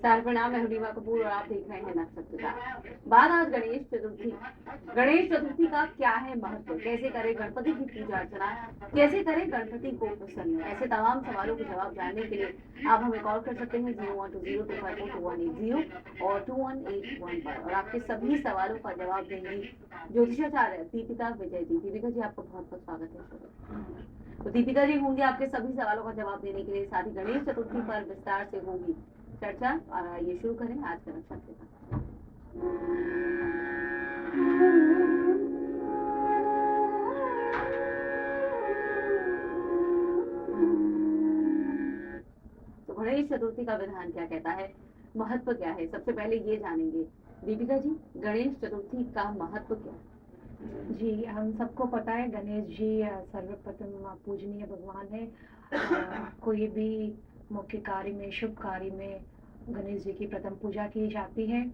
नमस्कार, प्रणाम। मैं हुरीमा कपूर और आप देख रहे हैं नक्षत्र का। बात आज गणेश चतुर्थी। गणेश चतुर्थी का क्या है महत्व, कैसे करें गणपति की पूजा अर्चना, कैसे करें गणपति को प्रसन्न, ऐसे तमाम सवालों के जवाब जानने के लिए आप हमें कॉल कर सकते हैं 012025428180 और 2181 पर, और आपके सभी सवालों का जवाब देंगी ज्योतिषाचार्य दीपिका विजय जी। दीपिका जी, आपका बहुत बहुत स्वागत है। तो दीपिका जी होंगे आपके सभी सवालों का जवाब देने के लिए। साथ ही गणेश चतुर्थी पर विस्तार से होगी चर्चा। और ये शुरू करें आज का नक्षत्र का। तो गणेश चतुर्थी का विधान क्या कहता है, महत्व क्या है, सबसे पहले ये जानेंगे। दीपिका जी, गणेश चतुर्थी का महत्व क्या है? जी, हम सबको पता है गणेश जी सर्वप्रथम पूजनीय भगवान है। कोई भी मुख्य कार्य में, शुभ कार्य में गणेश जी की प्रथम पूजा की जाती है।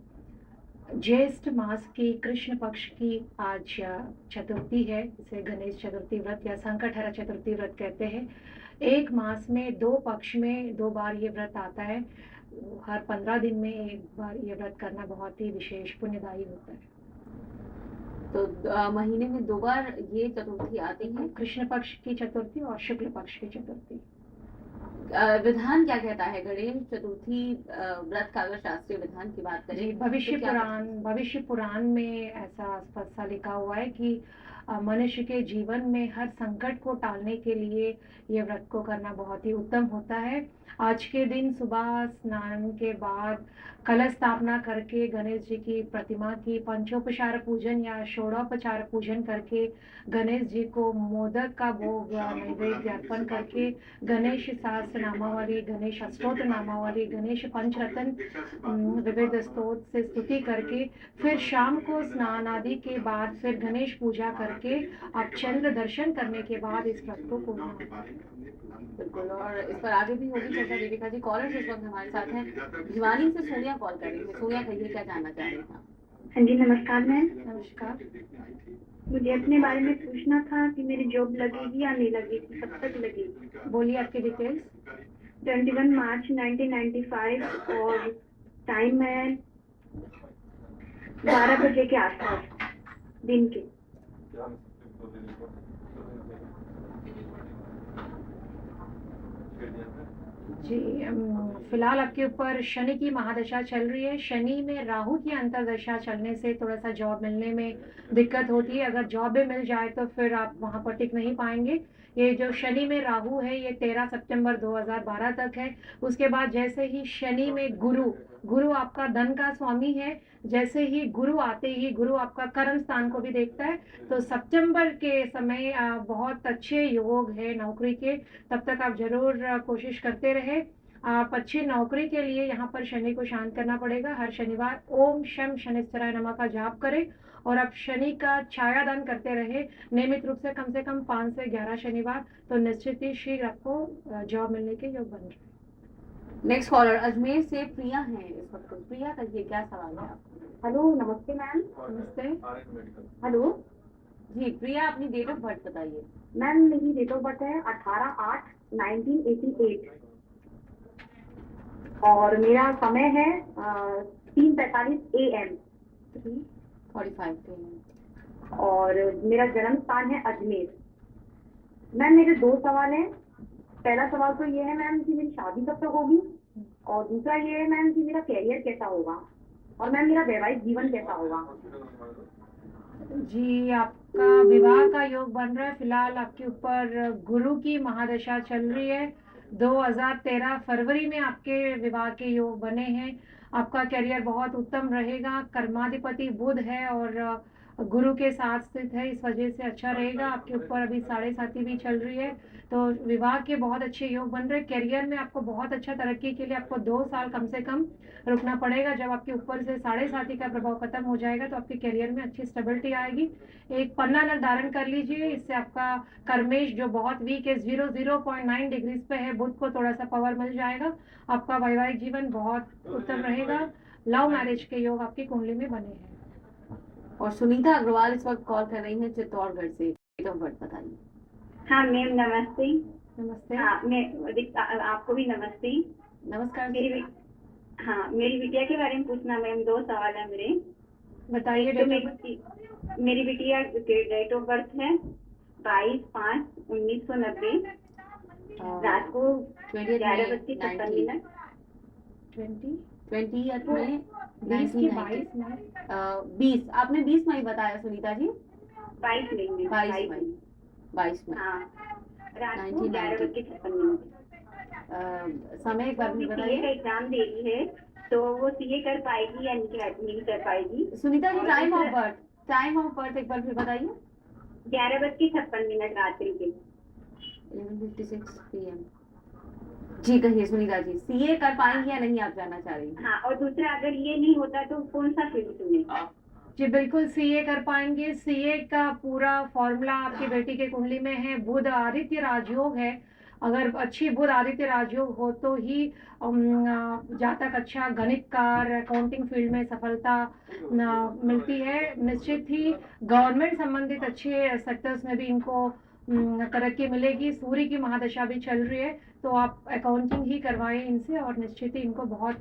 ज्येष्ठ मास की कृष्ण पक्ष की आज चतुर्थी है। इसे गणेश चतुर्थी व्रत या संकटहर चतुर्थी व्रत कहते हैं। एक मास में दो पक्ष में 2 बार ये व्रत आता है। हर 15 दिन में एक बार ये व्रत करना बहुत ही विशेष पुण्यदायी होता है। तो महीने में 2 बार ये चतुर्थी आती है, कृष्ण पक्ष की चतुर्थी और शुक्ल पक्ष की चतुर्थी। विधान क्या कहता है गणेश चतुर्थी व्रत का? अगर शास्त्रीय विधान की बात करें, जी, भविष्य पुराण में ऐसा स्पष्ट सा लिखा हुआ है कि मनुष्य के जीवन में हर संकट को टालने के लिए ये व्रत को करना बहुत ही उत्तम होता है। आज के दिन सुबह स्नान के बाद कलश स्थापना करके गणेश जी की प्रतिमा की पंचोपचार पूजन या षोडोपचार पूजन करके गणेश जी को मोदक का भोग नैवेद्य अर्पण करके गणेश सहस्त्र नामावली, गणेश अष्टोत्र नामावली, गणेश पंचरत्न विविध स्तोत्र से स्तुति करके फिर शाम को स्नान आदि के बाद फिर गणेश पूजा करके आप चंद्र दर्शन करने के बाद इस व्रत को पूर्ण होता है। बिल्कुल, और इस पर आगे भी होगी चर्चा। दीपिका जी, कॉलर इस वक्त हमारे साथ हैं। भिवानी से सोनिया कॉल कर रही है। सोनिया, कहिए क्या जानना चाह रही हैं? हाँ जी, नमस्कार मैम। नमस्कार। मुझे अपने बारे में पूछना था कि मेरी जॉब लगेगी या नहीं लगेगी, कब तक लगेगी? बोलिए आपकी डिटेल्स। 21 मार्च 1995 और टाइम है 12 बजे के आसपास दिन के। जी, फिलहाल आपके ऊपर शनि की महादशा चल रही है। शनि में राहु की अंतरदशा चलने से थोड़ा सा जॉब मिलने में दिक्कत होती है। अगर जॉब भी मिल जाए तो फिर आप वहाँ पर टिक नहीं पाएंगे। ये जो शनि में राहु है ये 13 सितंबर 2012 तक है। उसके बाद जैसे ही शनि में गुरु आपका धन का स्वामी है, जैसे ही गुरु आते ही गुरु आपका कर्म स्थान को भी देखता है। तो सितंबर के समय बहुत अच्छे योग है नौकरी के। तब तक आप जरूर कोशिश करते रहे। आप अच्छी नौकरी के लिए यहाँ पर शनि को शांत करना पड़ेगा। हर शनिवार ओम शम शनिश्चराय नमः का जाप करें और आप शनि का छायादान करते रहे नियमित रूप से कम 5 से 11 शनिवार, तो निश्चित ही शीघ्र आपको जॉब मिलने के योग बन रहे हैं। नेक्स्ट कॉलर अजमेर से प्रिया है इस वक्त। प्रिया, कहिए क्या सवाल है आपका? हेलो, नमस्ते मैम। नमस्ते। हेलो जी प्रिया, अपनी डेट ऑफ बर्थ बताइए। मैम, मेरी डेट ऑफ बर्थ है 18/8/1988 और मेरा समय है 3:45 AM 3:45 PM और मेरा जन्म स्थान है अजमेर। मैम, मेरे 2 सवाल हैं। पहला सवाल तो ये है मैम कि मेरी शादी कब तक होगी, और दूसरा ये है मैम कि मेरा कैरियर कैसा होगा, और मैम मेरा वैवाहिक जीवन कैसा होगा। जी, आपका विवाह का योग बन रहा है। फिलहाल आपके ऊपर गुरु की महादशा चल रही है। 2013 फरवरी में आपके विवाह के योग बने हैं। आपका करियर बहुत उत्तम रहेगा। कर्माधिपति बुध है और गुरु के साथ स्थित है, इस वजह से अच्छा रहेगा। आपके ऊपर अभी 7.5 भी चल रही है, तो विवाह के बहुत अच्छे योग बन रहे हैं। करियर में आपको बहुत अच्छा तरक्की के लिए आपको 2 साल कम से कम रुकना पड़ेगा। जब आपके ऊपर से 7.5 का प्रभाव खत्म हो जाएगा तो आपके करियर में अच्छी स्टेबिलिटी आएगी। एक पन्ना नल धारण कर लीजिए, इससे आपका कर्मेश जो बहुत वीक है 0.9 डिग्रीज पे है, बुध को थोड़ा सा पावर मिल जाएगा। आपका वैवाहिक जीवन बहुत उत्तम रहेगा। लव मैरिज के योग आपकी कुंडली में बने हैं। और सुनीता अग्रवाल इस वक्त कॉल कर रही हैं चित्तौड़गढ़ से। डेट ऑफ बर्थ बताइए। हाँ मैम, नमस्ते। नमस्ते। हाँ, मैं आपको भी नमस्ते। नमस्कार। हाँ, मेरी बिटिया के बारे में पूछना मैम, 2 सवाल है मेरे। बताइए तो बेटा। मेरी बिटिया की डेट ऑफ बर्थ है 22/5/1990, रात को 11:56 20 20th में 20 की 1990 22 में 20 आपने 20 मई बताया सुनीता जी। 22 नहीं, 22 मई 22 मई हाँ, रात को 1990। 11:56। समय एक बार वो भी सीए का बताइए एग्जाम दे रही है, तो वो सीए कर पाएगी या नहीं कर पाएगी? सुनीता जी। और टाइम ऑफ दूसरा- बर्थ, टाइम ऑफ बर्थ एक बार फिर बताइए। 11:56 रात्रि के। 11:56 PM। जी कहिए सुनीता जी, सीए कर पाएंगी या नहीं आप जानना चाह रही हैं? हाँ, और दूसरा अगर ये नहीं होता तो कौन सा फील्ड चुने? जी बिल्कुल सीए कर पाएंगे। सीए का पूरा फॉर्मूला आपकी बेटी के कुंडली में है, बुध आदित्य राजयोग है। अगर अच्छी बुध आदित्य राजयोग हो तो ही जातक अच्छा गणितकार अकाउंटिंग फील्ड में सफलता मिलती है। निश्चित ही गवर्नमेंट संबंधित अच्छे सेक्टर्स में भी इनको तरक्की मिलेगी। सूर्य की महादशा भी चल रही है, तो आप अकाउंटिंग ही करवाएं इनसे और निश्चित ही इनको बहुत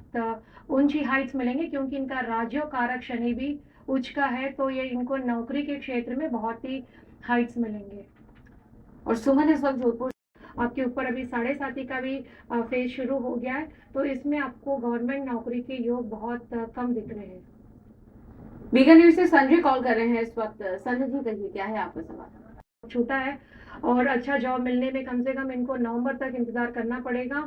ऊंची हाइट्स मिलेंगे, क्योंकि इनका राजयोग कारक शनि भी उच्च का है, तो ये इनको नौकरी के क्षेत्र में बहुत ही हाइट्स मिलेंगे। और सुमन इस वक्त जोधपुर आपके ऊपर अभी 7.5 का भी फेज शुरू हो गया है, तो इसमें आपको गवर्नमेंट नौकरी के योग बहुत कम दिख रहे हैं। बीकानेर न्यूज से संजय कॉल कर रहे हैं इस वक्त। संजय जी कहिए क्या है आपका सवाल? छूटा है और अच्छा जॉब मिलने में कम से कम इनको नवंबर तक इंतजार करना पड़ेगा।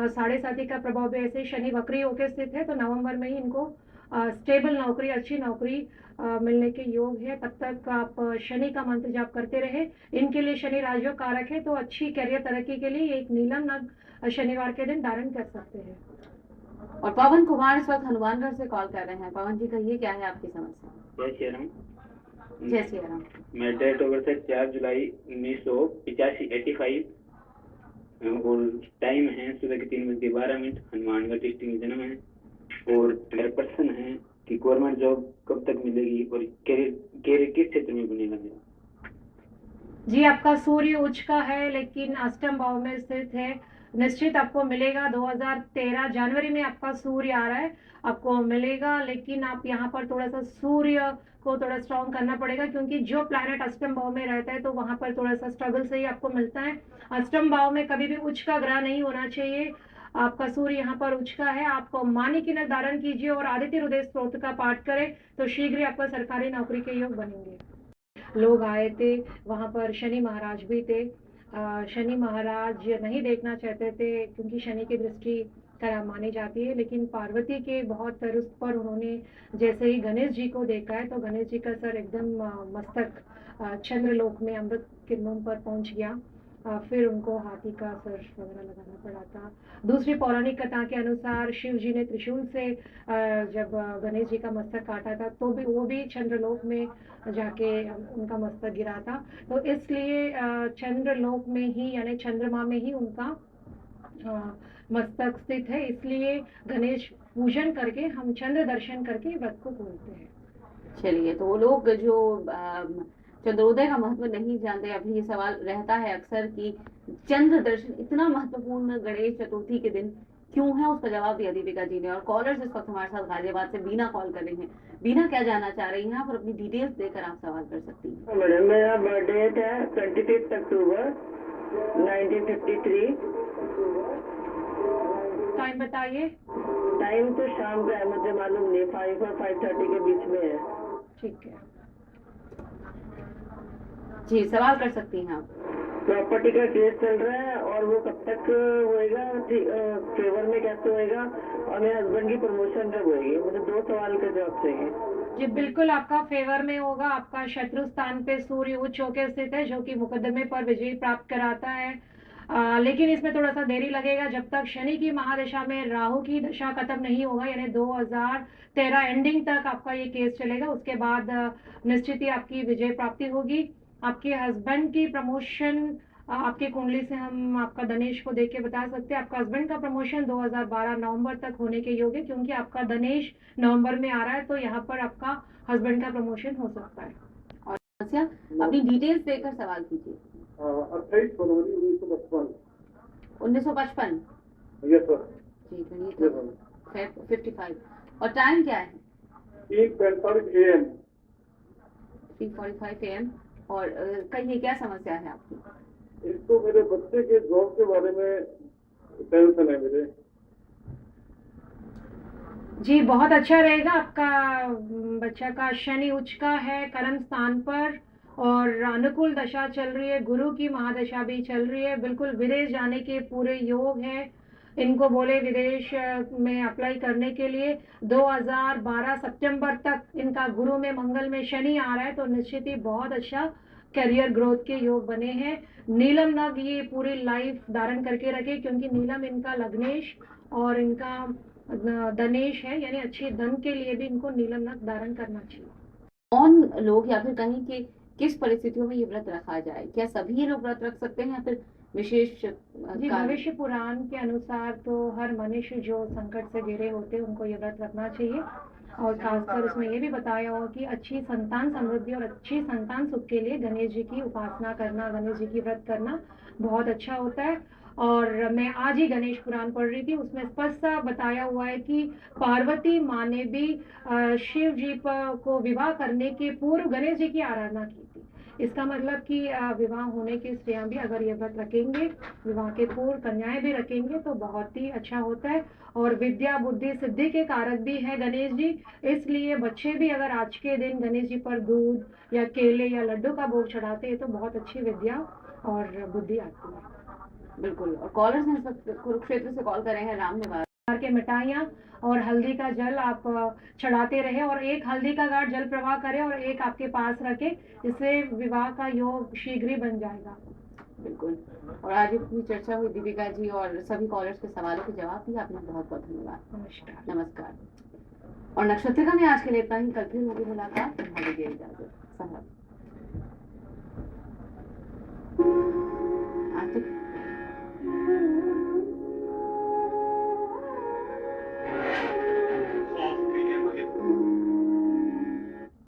7.5 का प्रभाव भी ऐसे शनि वक्री होकर स्थित है, तो नवंबर में ही इनको स्टेबल नौकरी, अच्छी नौकरी मिलने के योग है। तब तक आप शनि का मंत्र जाप करते रहे। इनके लिए शनि राजयोग कारक है, तो अच्छी करियर तरक्की के लिए एक नीलम नग शनिवार के दिन धारण कर सकते हैं। और पवन कुमार इस वक्त हनुमानगढ़ से कॉल कर रहे हैं। पवन जी कहिए क्या है आपकी समस्या? जय श्री राम। जय श्री राम। मैं डेट ऑफ बर्थ है 4 जुलाई 1985 और टाइम है सुबह के 3:12। हनुमानगढ़ डिस्ट्रिक्ट में जन्म है और मेरा प्रश्न है कि गवर्नमेंट जॉब कब तक मिलेगी और कैरियर किस क्षेत्र में बनेगा मेरा? जी आपका सूर्य उच्च का है, लेकिन अष्टम भाव में स्थित है। निश्चित आपको मिलेगा। 2013 जनवरी में आपका सूर्य आ रहा है, आपको मिलेगा। लेकिन आप यहाँ पर थोड़ा सा सूर्य को थोड़ा स्ट्रॉन्ग करना पड़ेगा, क्योंकि जो प्लैनेट अष्टम भाव में रहता है तो वहाँ पर थोड़ा सा स्ट्रगल से ही आपको मिलता है। अष्टम भाव में कभी भी उच्च का ग्रह नहीं होना चाहिए। आपका सूर्य यहाँ पर उच्च का है। आप मानी की नग धारण कीजिए और आदित्य हृदय स्तोत्र का पाठ करें, तो शीघ्र ही आपका सरकारी नौकरी के योग बनेंगे। लोग आए थे, वहाँ पर शनि महाराज भी थे। शनि महाराज नहीं देखना चाहते थे, क्योंकि शनि की दृष्टि खराब मानी जाती है। लेकिन पार्वती के बहुत रुष्ट पर उन्होंने जैसे ही गणेश जी को देखा है, तो गणेश जी का सर एकदम मस्तक चंद्रलोक में अमृत किरणों पर पहुंच गया। फिर उनको हाथी का सर वगैरह लगाना पड़ा था। दूसरी पौराणिक कथा के अनुसार शिव जी ने त्रिशूल से जब गणेश जी का मस्तक काटा था, तो भी वो भी चंद्रलोक में जाके उनका मस्तक गिरा था। तो इसलिए चंद्रलोक में ही यानी चंद्रमा में ही उनका मस्तक स्थित है। इसलिए गणेश पूजन करके हम चंद्र दर्शन करके व्रत को खोलते हैं। चलिए, तो वो लोग जो चंद्रोदय का महत्व नहीं जानते, अभी ये सवाल रहता है अक्सर कि चंद्र दर्शन इतना महत्वपूर्ण गणेश चतुर्थी के दिन क्यों है, उसका जवाब दिया दीपिका जी ने। और कॉलर्स इस वक्त हमारे साथ गाजियाबाद से बीना कॉल कर रही हैं। बीना क्या जानना चाह रही हैं आप, और अपनी डिटेल्स देकर आप सवाल कर सकती हैं। मैडम मेरा बर्थडेट है 25 अक्टूबर 1953। टाइम बताइए। टाइम तो शाम का है, मुझे मालूम नहीं, 5 और 5:30 के बीच में है। ठीक है जी सवाल कर सकती हैं आप। प्रॉपर्टी का केस चल रहा है और वो कब तक होएगा, फेवर में कैसे होएगा, और मेरे हस्बैंड की प्रमोशन कब होएगी? मुझे 2 सवाल का जवाब चाहिए। जी बिल्कुल आपका फेवर में होगा। आपका शत्रु स्थान पे सूर्य उच्च होकर स्थित है, जो कि मुकदमे पर विजय प्राप्त कराता है। लेकिन इसमें थोड़ा सा देरी लगेगा, जब तक शनि की महादशा में राहु की दशा खत्म नहीं होगा, यानी 2013 एंडिंग तक आपका ये केस चलेगा। उसके बाद निश्चित ही आपकी विजय प्राप्ति होगी। आपके हस्बैंड की प्रमोशन आपके कुंडली से हम आपका धनेश को देख के बता सकते हैं। आपका हस्बैंड का प्रमोशन 2012 नवंबर तक होने के योग है, क्योंकि आपका धनेश नवंबर में आ रहा है, तो यहाँ पर आपका हस्बैंड का प्रमोशन हो सकता है। और समस्या अपनी डिटेल्स देकर सवाल कीजिए। 28 फरवरी 1955। 1955। Yes sir. जी कहिए यस तो। सर। 55 और टाइम क्या है? 3:45 AM। 3:45 AM। और कहिए क्या समस्या है आपकी? एक तो मेरे बच्चे के जॉब के बारे में टेंशन है मेरे। जी, बहुत अच्छा रहेगा। आपका बच्चा का शनि उच्च का है कर्म स्थान पर और अनुकूल दशा चल रही है, गुरु की महादशा भी चल रही है। बिल्कुल विदेश जाने के पूरे योग है। इनको बोले विदेश में अप्लाई करने के लिए। 2012 सितंबर तक इनका गुरु में मंगल में शनि आ रहा है, तो निश्चित ही बहुत अच्छा करियर ग्रोथ के योग बने हैं। नीलम नग ये पूरी लाइफ धारण करके रखे, क्योंकि नीलम इनका लग्नेश और इनका धनेश है, यानी अच्छे धन के लिए भी इनको नीलम नग धारण करना चाहिए। कौन लोग या फिर कहीं के किस परिस्थितियों में ये व्रत रखा जाए? क्या सभी लोग व्रत रख सकते हैं या फिर विशेष जी, कारण? भविष्य पुराण के अनुसार तो हर मनुष्य जो संकट से घिरे होते हैं उनको ये व्रत रखना चाहिए। और खासकर उसमें ये भी बताया हुआ कि अच्छी संतान समृद्धि और अच्छी संतान सुख के लिए गणेश जी की उपासना करना, गणेश जी की व्रत करना बहुत अच्छा होता है। और मैं आज ही गणेश पुराण पढ़ रही थी, उसमें स्पष्ट बताया हुआ है कि पार्वती माँ ने भी शिव जी को विवाह करने के पूर्व गणेश जी की आराधना की थी। इसका मतलब कि विवाह होने के स्त्रियां भी अगर ये व्रत रखेंगे, विवाह के पूर्व कन्याएं भी रखेंगे तो बहुत ही अच्छा होता है। और विद्या बुद्धि सिद्धि के कारक भी है गणेश जी, इसलिए बच्चे भी अगर आज के दिन गणेश जी पर दूध या केले या लड्डू का भोग चढ़ाते हैं तो बहुत अच्छी विद्या और बुद्धि आती है। बिल्कुल। और कॉलर्स हैं इस वक्त कुरुक्षेत्र से कॉल कर रहे हैं, राम निवास। प्रकार के मिठाइयाँ और हल्दी का जल आप चढ़ाते रहे और एक हल्दी का गांठ जल प्रवाह करें और एक आपके पास रखें, जिससे विवाह का योग शीघ्र ही बन जाएगा। बिल्कुल। और आज इतनी चर्चा हुई दीपिका जी और सभी कॉलर्स के सवालों के जवाब दिए, आपने बहुत बहुत धन्यवाद। नमस्कार। नमस्कार। और नक्षत्रिका में आज के लिए इतना ही। कल फिर होगी मुलाकात। इजाजत।